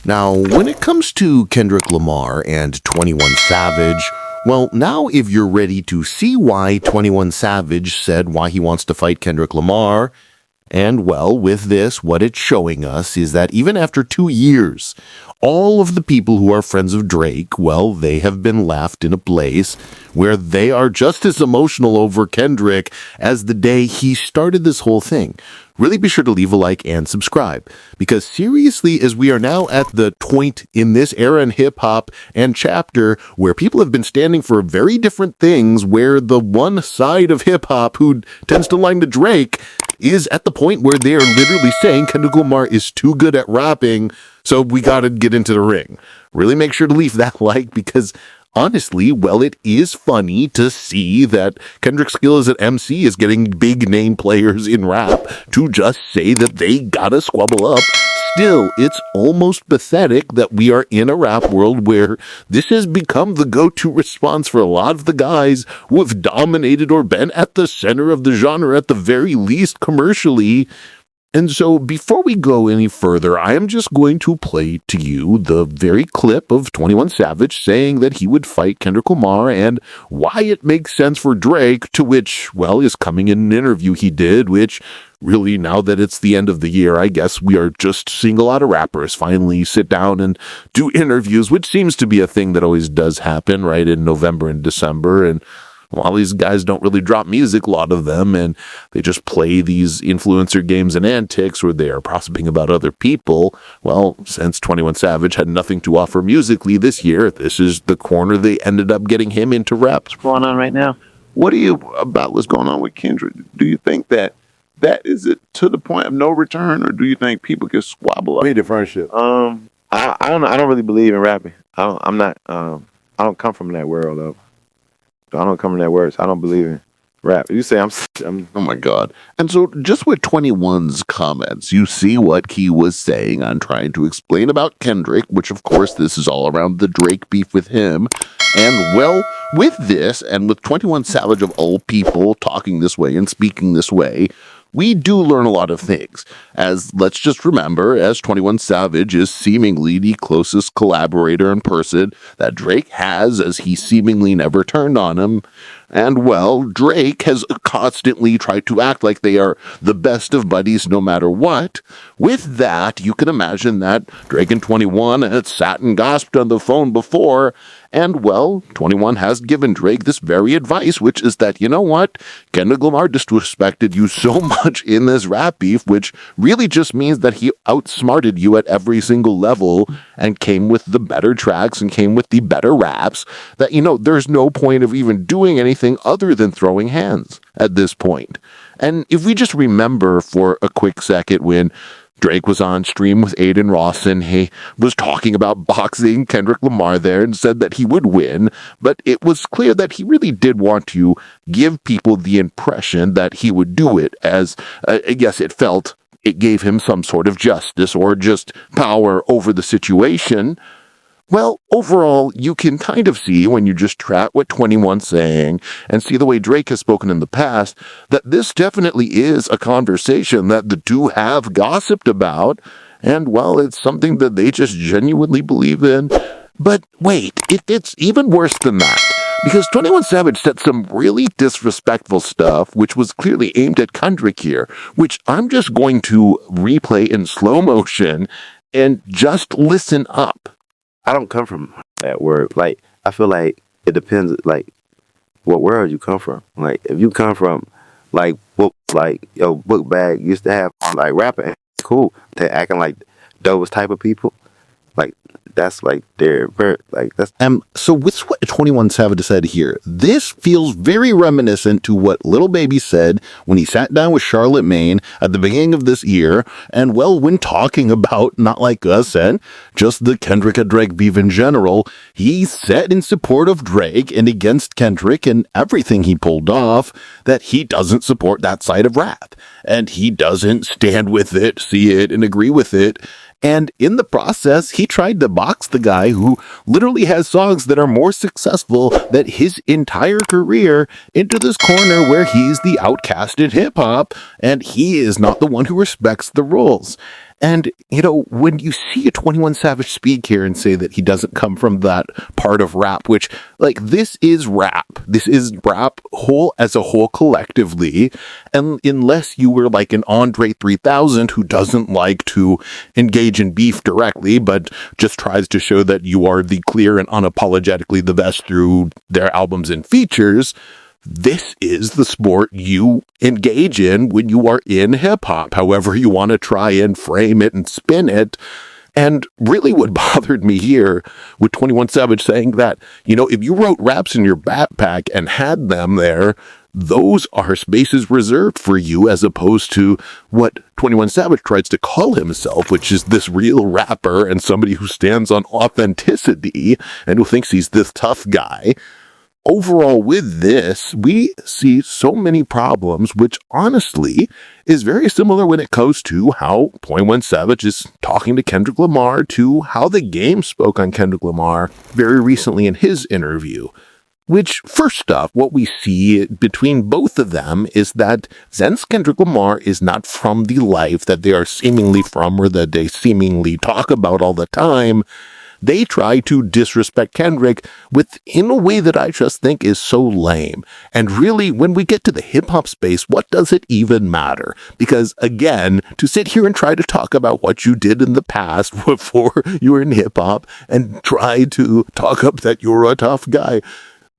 Now, when it comes to Kendrick Lamar and 21 Savage, well, now if you're ready to see why 21 Savage said why he wants to fight Kendrick Lamar, and well, with this, what it's showing us is that even after 2 years, all of the people who are friends of Drake, well, they have been left in a place where they are just as emotional over Kendrick as the day he started this whole thing. Really be sure to leave a like and subscribe, because seriously, as we are now at the point in this era in hip hop and chapter where people have been standing for very different things, where the one side of hip hop who tends to line to Drake is at the point where they are literally saying Kendrick Lamar is too good at rapping, so we gotta get into the ring. Really make sure to leave that like, because honestly, well, it is funny to see that Kendrick's skill as an MC is getting big name players in rap to just say that they gotta squabble up. Still, it's almost pathetic that we are in a rap world where this has become the go-to response for a lot of the guys who have dominated or been at the center of the genre, at the very least commercially. And so before we go any further, I am just going to play to you the very clip of 21 Savage saying that he would fight Kendrick Lamar and why it makes sense for Drake, to which, well, is coming in an interview he did, which really, now that it's the end of the year, I guess we are just seeing a lot of rappers finally sit down and do interviews, which seems to be a thing that always does happen, right, in November and December. And while these guys don't really drop music, a lot of them, and they just play these influencer games and antics where they are gossiping about other people, well, since 21 Savage had nothing to offer musically this year, this is the corner they ended up getting him into rap. What's going on right now? What do you about what's going on with Kendrick? Do you think that is it to the point of no return, or do you think people can squabble up? Made the friendship. I don't know. I don't really believe in rapping. I'm not. I don't come from that world of. I don't come from that world. So I don't believe in rap. You say I'm. Oh my God. And so just with 21's comments, you see what he was saying on trying to explain about Kendrick, which of course this is all around the Drake beef with him. And well, with this, and with 21 Savage of all people talking this way and speaking this way, we do learn a lot of things, as let's just remember, as 21 Savage is seemingly the closest collaborator in person that Drake has, as he seemingly never turned on him. And well, Drake has constantly tried to act like they are the best of buddies no matter what. With that, you can imagine that Drake and 21 had sat and gossiped on the phone before, and well, 21 has given Drake this very advice, which is that, you know what, Kendrick Lamar disrespected you so much in this rap beef, which really just means that he outsmarted you at every single level and came with the better tracks and came with the better raps, that, you know, there's no point of even doing anything other than throwing hands at this point. And if we just remember for a quick second when Drake was on stream with Aiden Ross and he was talking about boxing Kendrick Lamar there and said that he would win, but it was clear that he really did want to give people the impression that he would do it, as yes, it felt it gave him some sort of justice or just power over the situation. Well, overall, you can kind of see when you just track what 21's saying and see the way Drake has spoken in the past, that this definitely is a conversation that the two have gossiped about, and well, it's something that they just genuinely believe in. But wait, it's even worse than that, because 21 Savage said some really disrespectful stuff, which was clearly aimed at Kendrick here, which I'm just going to replay in slow motion and just listen up. I don't come from that world. Like, I feel like it depends, like, what world you come from. Like, if you come from, like, book, like, your book bag used to have, like, rapping, cool. They're acting like those type of people. Like, that's, like, their, like, that's... So with what 21 Savage said here, this feels very reminiscent to what Lil Baby said when he sat down with Charlotte Maine at the beginning of this year, and well, when talking about Not Like Us and just the Kendrick and Drake beef in general, he said in support of Drake and against Kendrick and everything he pulled off that he doesn't support that side of rap, and he doesn't stand with it, see it, and agree with it. And in the process, he tried to box the guy who literally has songs that are more successful than his entire career into this corner where he's the outcast in hip hop, and he is not the one who respects the rules. And, when you see a 21 Savage speak here and say that he doesn't come from that part of rap, which, this is rap. This is rap as a whole collectively. And unless you were like an Andre 3000 who doesn't like to engage in beef directly, but just tries to show that you are the clear and unapologetically the best through their albums and features, this is the sport you engage in when you are in hip hop, however you want to try and frame it and spin it. And really what bothered me here with 21 Savage saying that, if you wrote raps in your backpack and had them there, those are spaces reserved for you, as opposed to what 21 Savage tries to call himself, which is this real rapper and somebody who stands on authenticity and who thinks he's this tough guy. Overall, with this, we see so many problems, which honestly is very similar when it goes to how 21 Savage is talking to Kendrick Lamar, to how the game spoke on Kendrick Lamar very recently in his interview. Which, first off, what we see between both of them is that since Kendrick Lamar is not from the life that they are seemingly from, or that they seemingly talk about all the time, they try to disrespect Kendrick in a way that I just think is so lame. And really, when we get to the hip-hop space, what does it even matter? Because, again, to sit here and try to talk about what you did in the past before you were in hip-hop and try to talk up that you're a tough guy.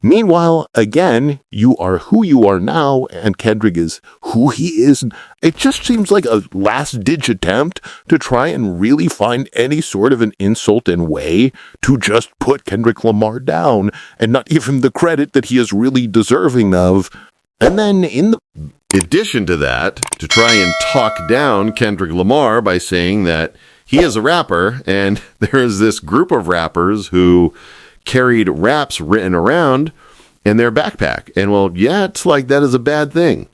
Meanwhile, again, you are who you are now, and Kendrick is who he is. It just seems like a last-ditch attempt to try and really find any sort of an insult and way to just put Kendrick Lamar down and not give him the credit that he is really deserving of. And then in addition to that, to try and talk down Kendrick Lamar by saying that he is a rapper, and there is this group of rappers who carried raps written around in their backpack. And well, yeah, it's like that is a bad thing.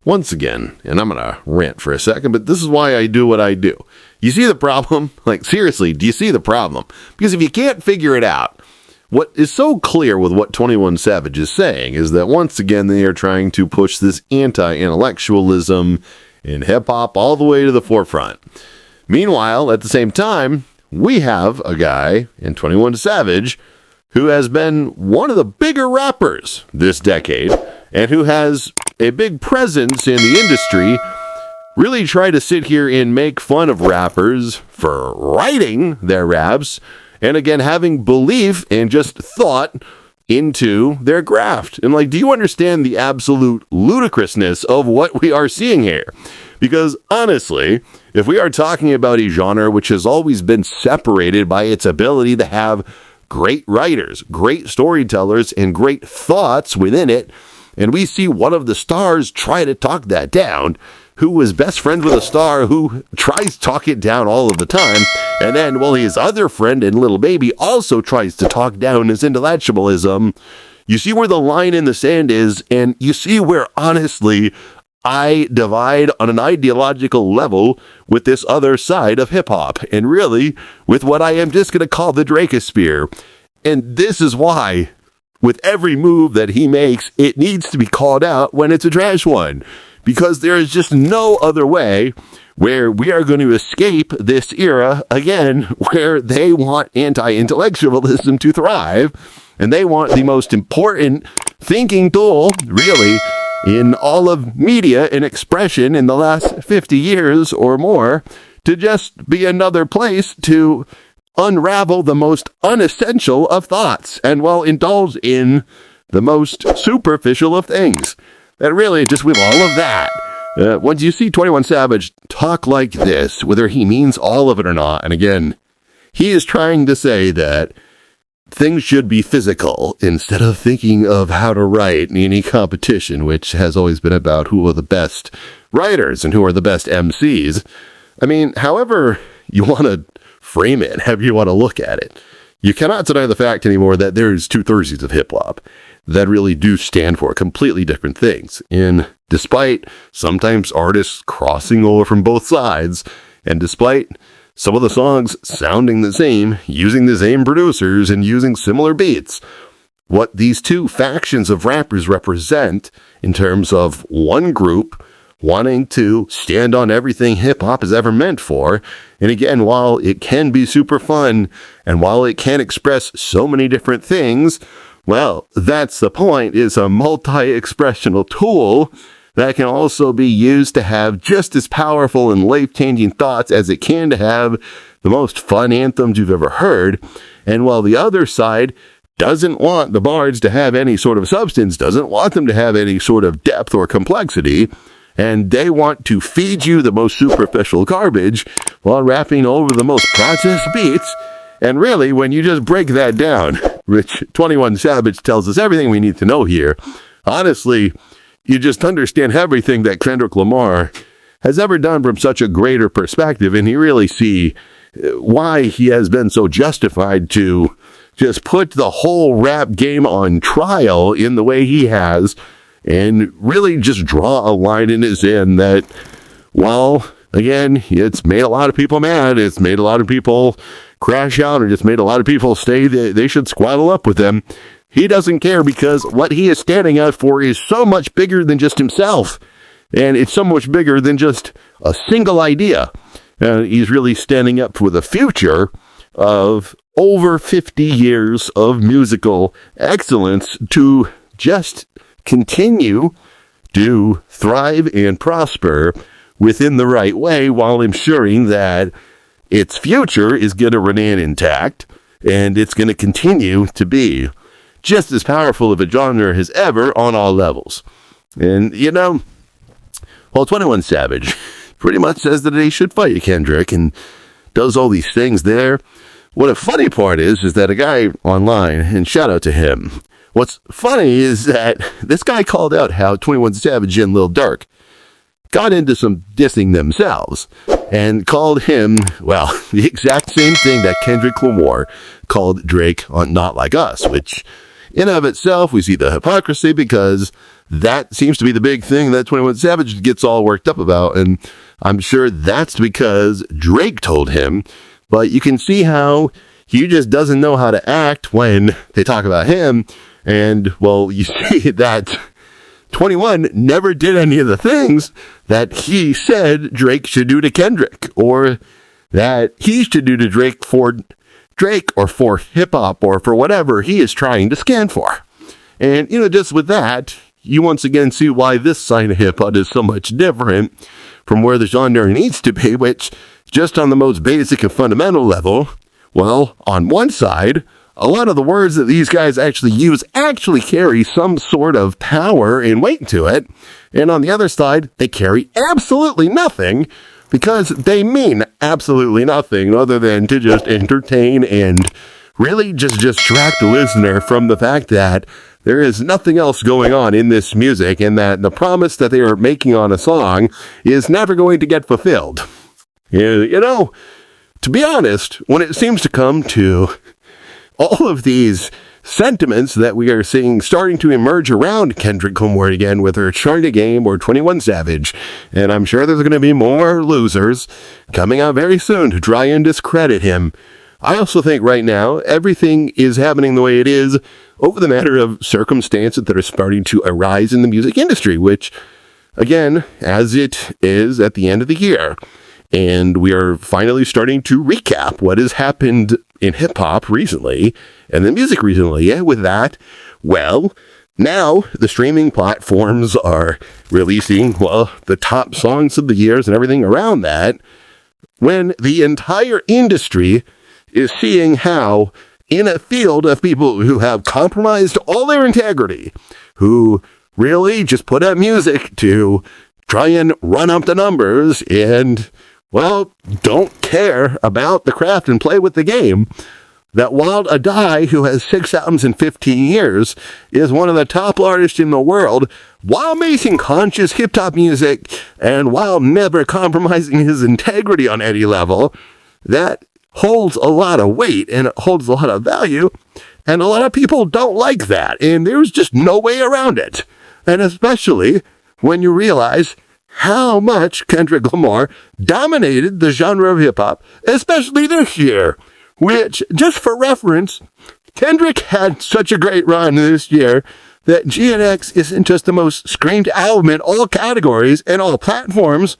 Once again, and I'm going to rant for a second, but this is why I do what I do. You see the problem? Like, seriously, do you see the problem? Because if you can't figure it out, what is so clear with what 21 Savage is saying is that once again, they are trying to push this anti-intellectualism in hip-hop all the way to the forefront. Meanwhile, at the same time, we have a guy in 21 Savage who has been one of the bigger rappers this decade, and who has a big presence in the industry, really try to sit here and make fun of rappers for writing their raps, and again, having belief and just thought into their graft. And do you understand the absolute ludicrousness of what we are seeing here? Because honestly, if we are talking about a genre which has always been separated by its ability to have great writers, great storytellers, and great thoughts within it, and we see one of the stars try to talk that down, who was best friends with a star who tries to talk it down all of the time, and then, his other friend and little baby also tries to talk down his intellectualism, you see where the line in the sand is, and you see where, honestly, I divide on an ideological level with this other side of hip-hop, and really, with what I am just going to call the Dracosphere. And this is why, with every move that he makes, it needs to be called out when it's a trash one. Because there is just no other way where we are going to escape this era, again, where they want anti-intellectualism to thrive, and they want the most important thinking tool, really, in all of media and expression in the last 50 years or more, to just be another place to unravel the most unessential of thoughts and, indulge in the most superficial of things. That really, just with all of that, once you see 21 Savage talk like this, whether he means all of it or not, and again, he is trying to say that things should be physical instead of thinking of how to write in any competition, which has always been about who are the best writers and who are the best MCs. I mean, however you want to frame it, however you want to look at it, you cannot deny the fact anymore that there's two Thursies of hip-hop that really do stand for completely different things. And despite sometimes artists crossing over from both sides, and despite some of the songs sounding the same, using the same producers, and using similar beats, what these two factions of rappers represent in terms of one group wanting to stand on everything hip-hop is ever meant for. And again, while it can be super fun, and while it can express so many different things, well, that's the point. It's a multi-expressional tool that can also be used to have just as powerful and life-changing thoughts as it can to have the most fun anthems you've ever heard. And while the other side doesn't want the bards to have any sort of substance, doesn't want them to have any sort of depth or complexity, and they want to feed you the most superficial garbage while rapping over the most processed beats. And really, when you just break that down, which 21 Savage tells us everything we need to know here, honestly, you just understand everything that Kendrick Lamar has ever done from such a greater perspective, and you really see why he has been so justified to just put the whole rap game on trial in the way he has, and really just draw a line in his end that, while, again, it's made a lot of people mad, it's made a lot of people crash out, or just made a lot of people say that they should squaddle up with him, he doesn't care, because what he is standing up for is so much bigger than just himself. And it's so much bigger than just a single idea. He's really standing up for the future of over 50 years of musical excellence to just continue to thrive and prosper within the right way, while ensuring that its future is going to remain intact, and it's going to continue to be just as powerful of a genre as ever on all levels. And, you know, well, 21 Savage pretty much says that he should fight Kendrick and does all these things there. What a funny part is that a guy online, and shout out to him, what's funny is that this guy called out how 21 Savage and Lil Durk got into some dissing themselves and called him, well, the exact same thing that Kendrick Lamar called Drake on Not Like Us, which in of itself, we see the hypocrisy, because that seems to be the big thing that 21 Savage gets all worked up about, and I'm sure that's because Drake told him, but you can see how he just doesn't know how to act when they talk about him, and, well, you see that 21 never did any of the things that he said Drake should do to Kendrick, or that he should do to Drake for Drake, or for hip-hop, or for whatever he is trying to scan for. And, you know, just with that, you once again see why this side of hip-hop is so much different from where the genre needs to be, which, just on the most basic and fundamental level, well, on one side, a lot of the words that these guys actually use actually carry some sort of power and weight to it, and on the other side, they carry absolutely nothing, because they mean absolutely nothing other than to just entertain and really just distract the listener from the fact that there is nothing else going on in this music, and that the promise that they are making on a song is never going to get fulfilled. You know, to be honest, when it seems to come to all of these sentiments that we are seeing starting to emerge around Kendrick Lamar again, with her Charity Game or 21 Savage, and I'm sure there's going to be more losers coming out very soon to try and discredit him. I also think right now everything is happening the way it is over the matter of circumstances that are starting to arise in the music industry, which, again, as it is at the end of the year, and we are finally starting to recap what has happened in hip-hop recently, and the music recently. Yeah, with that, well, now the streaming platforms are releasing, well, the top songs of the years and everything around that, when the entire industry is seeing how, in a field of people who have compromised all their integrity, who really just put out music to try and run up the numbers and, well, don't care about the craft and play with the game, that Wild Adai, who has 6 albums in 15 years, is one of the top artists in the world, while making conscious hip-hop music, and while never compromising his integrity on any level, that holds a lot of weight, and it holds a lot of value, and a lot of people don't like that, and there's just no way around it. And especially when you realize how much Kendrick Lamar dominated the genre of hip-hop, especially this year, which, just for reference, Kendrick had such a great run this year that GNX isn't just the most streamed album in all categories and all platforms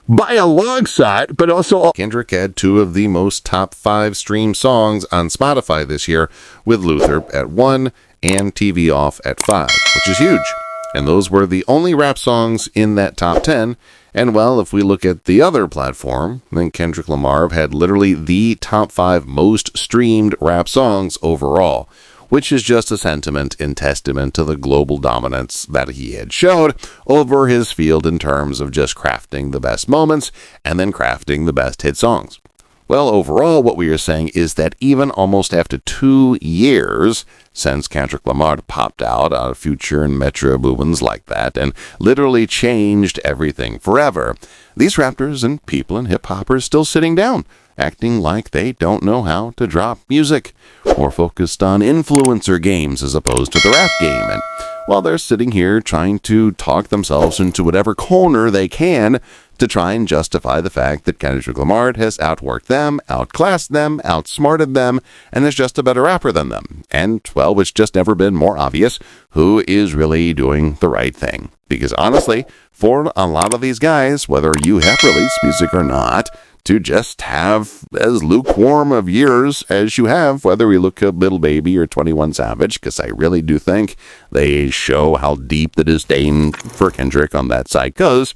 by a long shot, but also Kendrick had 2 of the most top 5 stream songs on Spotify this year, with Luther at 1 and TV Off at 5, which is huge. And those were the only rap songs in that top 10. And well, if we look at the other platform, then Kendrick Lamar had literally the top 5 most streamed rap songs overall, which is just a sentiment and testament to the global dominance that he had showed over his field in terms of just crafting the best moments and then crafting the best hit songs. Well, overall, what we are saying is that even almost after 2 years since Kendrick Lamar popped out of Future and Metro Boomins like that and literally changed everything forever, these rappers and people in hip-hop are still sitting down, acting like they don't know how to drop music, or focused on influencer games as opposed to the rap game. And while they're sitting here trying to talk themselves into whatever corner they can to try and justify the fact that Kendrick Lamar has outworked them, outclassed them, outsmarted them, and is just a better rapper than them. And, well, it's just never been more obvious who is really doing the right thing. Because honestly, for a lot of these guys, whether you have released music or not, to just have as lukewarm of years as you have, whether we look at Lil Baby or 21 Savage, because I really do think they show how deep the disdain for Kendrick on that side goes.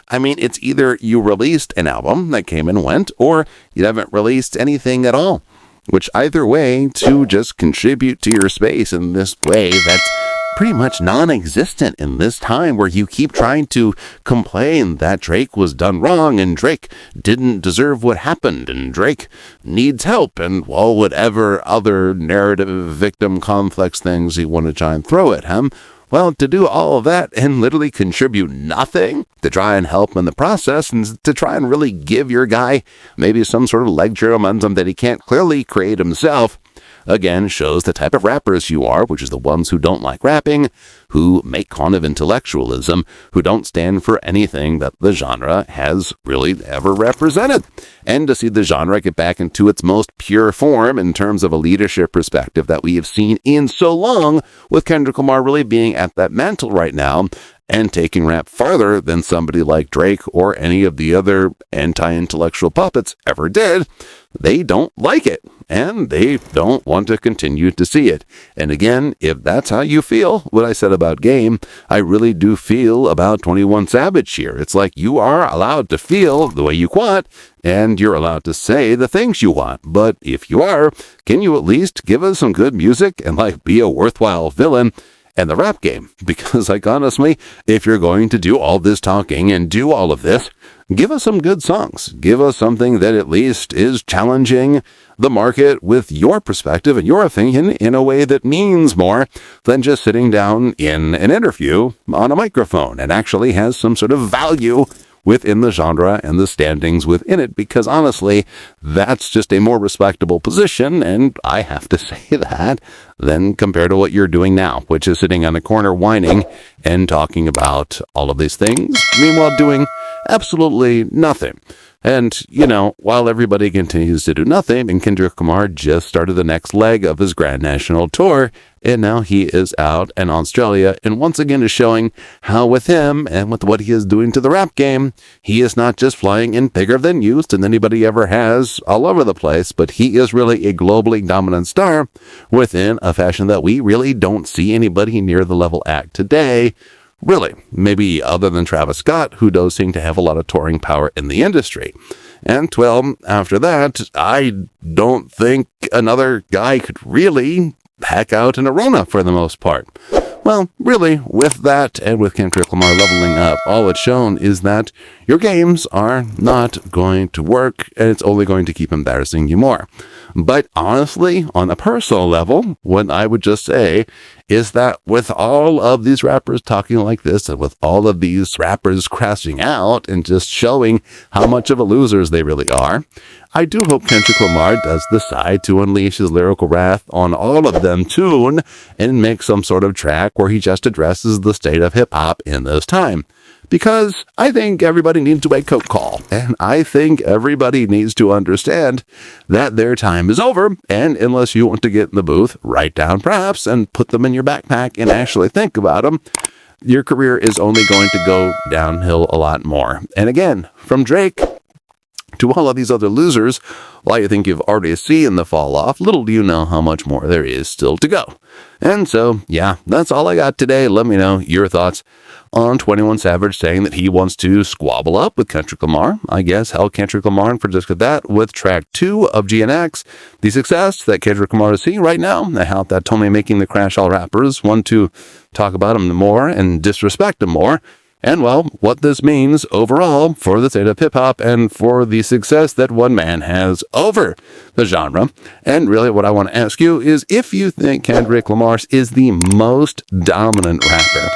I mean, it's either you released an album that came and went, or you haven't released anything at all, which either way, to just contribute to your space in this way that's pretty much non-existent in this time where you keep trying to complain that Drake was done wrong and Drake didn't deserve what happened and Drake needs help and, well, whatever other narrative victim complex things you want to try and throw at him. Well, to do all of that and literally contribute nothing to try and help in the process and to try and really give your guy maybe some sort of lecture momentum that he can't clearly create himself, again, shows the type of rappers you are, which is the ones who don't like rapping, who make fun of intellectualism, who don't stand for anything that the genre has really ever represented. And to see the genre get back into its most pure form in terms of a leadership perspective that we have seen in so long, with Kendrick Lamar really being at that mantle right now, and taking rap farther than somebody like Drake or any of the other anti-intellectual puppets ever did, they don't like it, and they don't want to continue to see it. And again, if that's how you feel, what I said about Game, I really do feel about 21 Savage here. It's like you are allowed to feel the way you want, and you're allowed to say the things you want. But if you are, can you at least give us some good music and be a worthwhile villain and the rap game? Because honestly, if you're going to do all this talking and do all of this, give us some good songs. Give us something that at least is challenging the market with your perspective and your opinion in a way that means more than just sitting down in an interview on a microphone and actually has some sort of value within the genre and the standings within it, because honestly, that's just a more respectable position, and I have to say that, than compared to what you're doing now, which is sitting on a corner whining and talking about all of these things, meanwhile doing absolutely nothing. And, while everybody continues to do nothing, and Kendrick Lamar just started the next leg of his Grand National Tour, and now he is out in Australia, and once again is showing how with him, and with what he is doing to the rap game, he is not just flying in bigger than used than anybody ever has all over the place, but he is really a globally dominant star within a fashion that we really don't see anybody near the level at today. Really, maybe other than Travis Scott, who does seem to have a lot of touring power in the industry. And, well, after that, I don't think another guy could really hack out in a Rona for the most part. Well, really, with that and with Kendrick Lamar leveling up, all it's shown is that your games are not going to work, and it's only going to keep embarrassing you more. But honestly, on a personal level, what I would just say is that with all of these rappers talking like this, and with all of these rappers crashing out and just showing how much of a losers they really are, I do hope Kendrick Lamar does decide to unleash his lyrical wrath on all of them soon and make some sort of track where he just addresses the state of hip-hop in this time. Because I think everybody needs to wake up call, and I think everybody needs to understand that their time is over, and unless you want to get in the booth, write down raps and put them in your your backpack and actually think about them, your career is only going to go downhill a lot more. And again, from Drake to all of these other losers, while you think you've already seen the fall off, little do you know how much more there is still to go. And so, yeah, that's all I got today. Let me know your thoughts on 21 Savage saying that he wants to squabble up with Kendrick Lamar. I guess hell, Kendrick Lamar and predicted that with track 2 of GNX. The success that Kendrick Lamar is seeing right now, the how that Tommy making the Crash All rappers want to talk about him more and disrespect him more. And, well, what this means overall for the state of hip-hop and for the success that one man has over the genre. And really what I want to ask you is if you think Kendrick Lamar is the most dominant rapper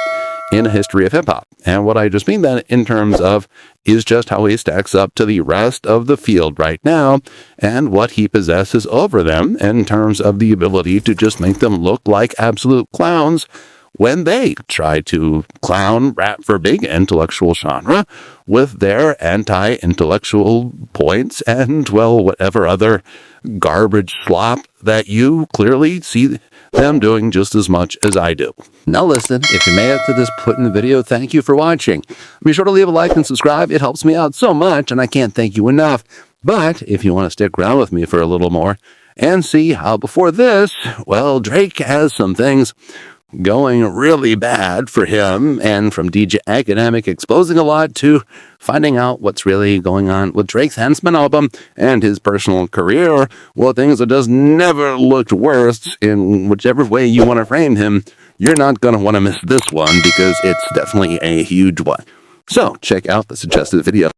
in the history of hip-hop. And what I just mean that in terms of is just how he stacks up to the rest of the field right now and what he possesses over them in terms of the ability to just make them look like absolute clowns when they try to clown rap for big intellectual genre with their anti-intellectual points and, well, whatever other garbage slop that you clearly see them doing just as much as I do. Now listen, if you made it to this point in the video, thank you for watching. Be sure to leave a like and subscribe. It helps me out so much, and I can't thank you enough. But if you want to stick around with me for a little more and see how before this, well, Drake has some things going really bad for him, and from DJ Academic exposing a lot to finding out what's really going on with Drake's Huntsman album and his personal career, well, things have just never looked worse in whichever way you want to frame him. You're not going to want to miss this one because it's definitely a huge one. So check out the suggested video.